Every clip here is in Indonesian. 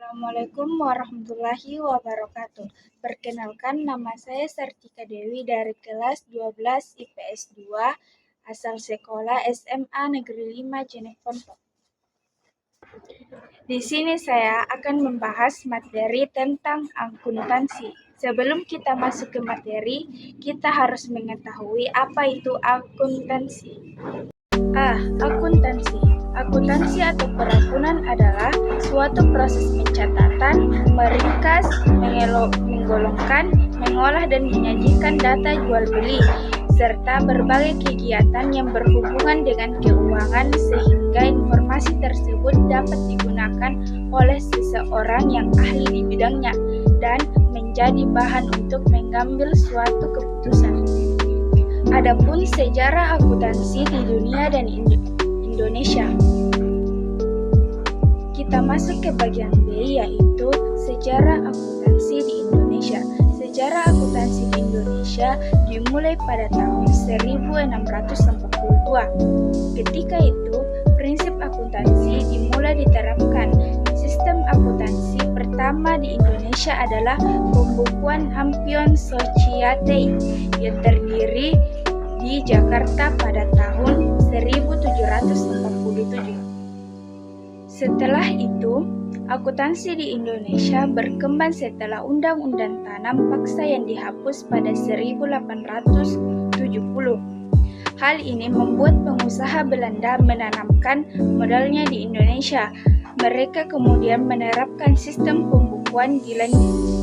Assalamualaikum warahmatullahi wabarakatuh. Perkenalkan, nama saya Sartika Dewi dari kelas 12 IPS 2, asal sekolah SMA Negeri 5 Jenepon. Di sini saya akan membahas materi tentang akuntansi. Sebelum kita masuk ke materi, kita harus mengetahui apa itu akuntansi. Akuntansi. Akuntansi atau perakunan adalah suatu proses pencatatan, meringkas, menggolongkan, mengolah dan menyajikan data jual beli, serta berbagai kegiatan yang berhubungan dengan keuangan sehingga informasi tersebut dapat digunakan oleh seseorang yang ahli di bidangnya dan menjadi bahan untuk mengambil suatu keputusan. Adapun sejarah akuntansi di dunia dan Indonesia. Kita masuk ke bagian B, yaitu sejarah akuntansi di Indonesia. Sejarah akuntansi di Indonesia dimulai pada tahun 1642. Ketika itu, prinsip akuntansi dimulai diterapkan. Sistem akuntansi pertama di Indonesia adalah Pembukuan Hampion Society yang terdiri di Jakarta pada tahun 1747. Setelah itu, akuntansi di Indonesia berkembang setelah Undang-Undang Tanam Paksa yang dihapus pada 1870. Hal ini membuat pengusaha Belanda menanamkan modalnya di Indonesia. Mereka kemudian menerapkan sistem pembukuan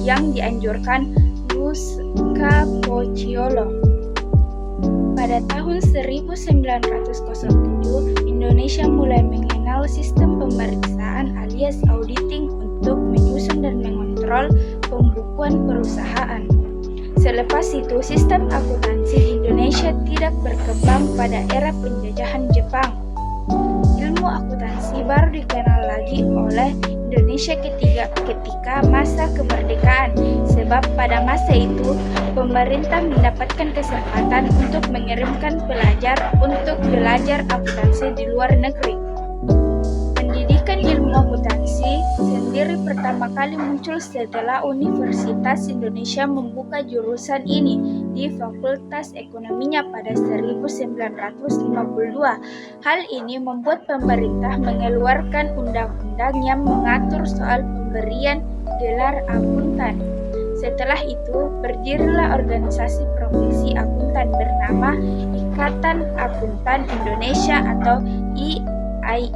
yang dianjurkan Gus Capocciolo. Pada tahun 1907, Indonesia mulai mengenal sistem pemeriksaan alias auditing untuk menyusun dan mengontrol pembukuan perusahaan. Selepas itu, sistem akuntansi di Indonesia tidak berkembang pada era penjajahan Jepang. Ilmu akuntansi baru dikenal lagi oleh Indonesia ketika masa kemerdekaan, sebab pada masa itu pemerintah mendapatkan kesempatan untuk mengirimkan pelajar untuk belajar akuntansi di luar negeri. Pendidikan ilmu akuntansi sendiri pertama kali muncul setelah Universitas Indonesia membuka jurusan ini di Fakultas Ekonominya pada 1952. Hal ini membuat pemerintah mengeluarkan undang-undang yang mengatur soal pemberian gelar akuntan. Setelah itu, berdirilah organisasi profesi akuntan bernama Ikatan Akuntan Indonesia atau IAI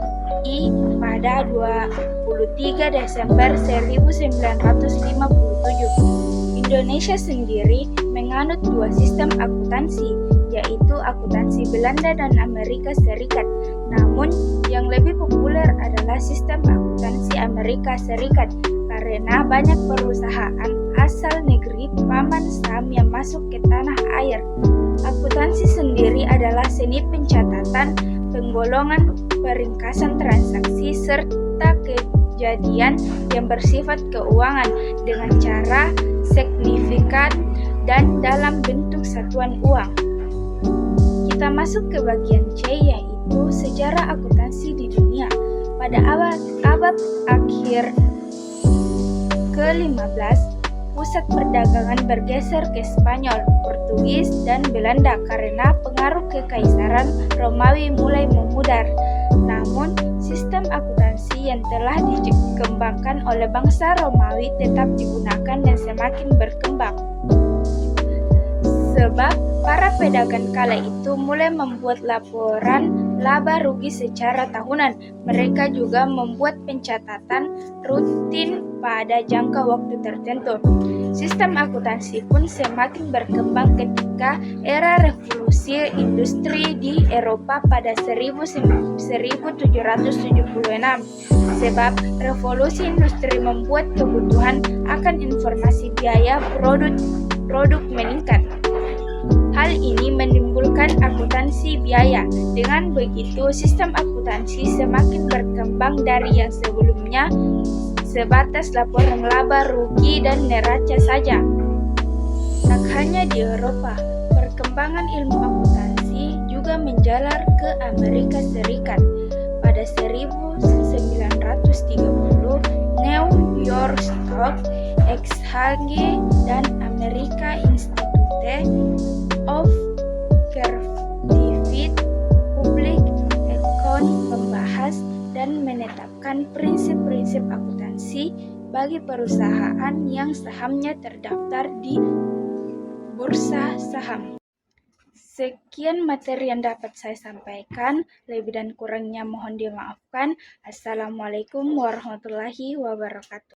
pada 23 Desember 1957. Indonesia sendiri menganut dua sistem akuntansi, yaitu akuntansi Belanda dan Amerika Serikat. Namun, yang lebih populer adalah sistem akuntansi Amerika Serikat karena banyak perusahaan asal negeri paman Sam yang masuk ke tanah air. Akuntansi sendiri adalah seni pencatatan, penggolongan, peringkasan transaksi, serta kejadian yang bersifat keuangan dengan cara signifikan dan dalam bentuk satuan uang. Kita masuk ke bagian C, yaitu sejarah akuntansi di dunia. Pada abad akhir ke-15, pusat perdagangan bergeser ke Spanyol, Portugis, dan Belanda karena pengaruh Kekaisaran Romawi mulai memudar. Namun, sistem akuntansi yang telah dikembangkan oleh bangsa Romawi tetap digunakan dan semakin berkembang. Sebab para pedagang kala itu mulai membuat laporan laba rugi secara tahunan. Mereka juga membuat pencatatan rutin pada jangka waktu tertentu. Sistem akuntansi pun semakin berkembang ketika era revolusi industri di Eropa pada 1776. Sebab revolusi industri membuat kebutuhan akan informasi biaya produk meningkat. Hal ini menimbulkan akuntansi biaya. Dengan begitu, sistem akuntansi semakin berkembang dari yang sebelumnya sebatas laporan laba, rugi, dan neraca saja. Tak hanya di Eropa, perkembangan ilmu akuntansi juga menjalar ke Amerika Serikat. Pada 1930, New Your Stock, XHG, dan Amerika Institute of Certified Public Account membahas dan menetapkan prinsip-prinsip akuntansi bagi perusahaan yang sahamnya terdaftar di bursa saham. Sekian materi yang dapat saya sampaikan, lebih dan kurangnya mohon dimaafkan. Assalamualaikum warahmatullahi wabarakatuh.